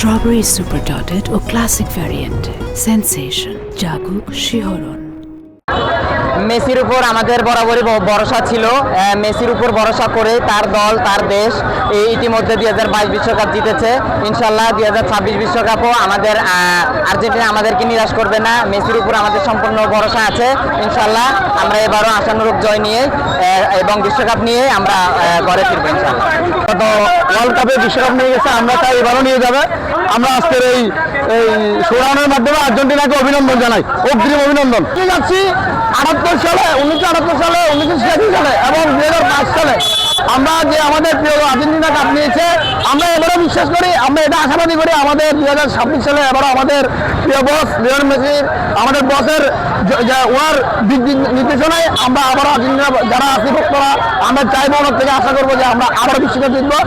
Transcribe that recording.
Strawberry super dotted ও classic ভ্যারিয়েন্টে sensation জাগুক শিহরণ। মেসির উপর আমাদের বরাবরই ভরসা ছিল। মেসির উপর ভরসা করে তার দল তার দেশ ইতিমধ্যে 2022 বিশ্বকাপ জিতেছে। ইনশাল্লাহ 2026 বিশ্বকাপও আমাদের আর্জেন্টিনা আমাদেরকে নিরাশ করবে না। মেসির উপর আমাদের সম্পূর্ণ ভরসা আছে। ইনশাল্লাহ আমরা এবারও আশানুরূপ জয় নিয়ে এবং বিশ্বকাপ নিয়ে আমরা ঘরে ফিরবো ইনশাল্লাহ। তো ওয়ার্ল্ড কাপে বিশ্বকাপ নিয়ে গেছে, আমরা তাই এবারও নিয়ে যাবে। আমরা আজকের এই শোডাউনের মাধ্যমে আর্জেন্টিনাকে অভিনন্দন জানাই, অগ্রিম অভিনন্দন। যাচ্ছি 1978 সালে 1986 সালে এবং 2005 সালে আমরা যে আমাদের প্রিয় আর্জেন্টিনা কাপ নিয়েছে, আমরা এবারও বিশ্বাস করি, আমরা এটা আশাবাদী করি আমাদের 2026 সালে এবারও আমাদের প্রিয় বস লিওনেল মেসি, আমাদের বসের ওনার দিক নির্দেশনায় আমরা আবারও আর্জেন্টিনা যারা আছে ভক্তরা আমরা চাইবো ওনার থেকে আশা করবো যে আমরা আবারও বিশ্বকাপ জিতবো।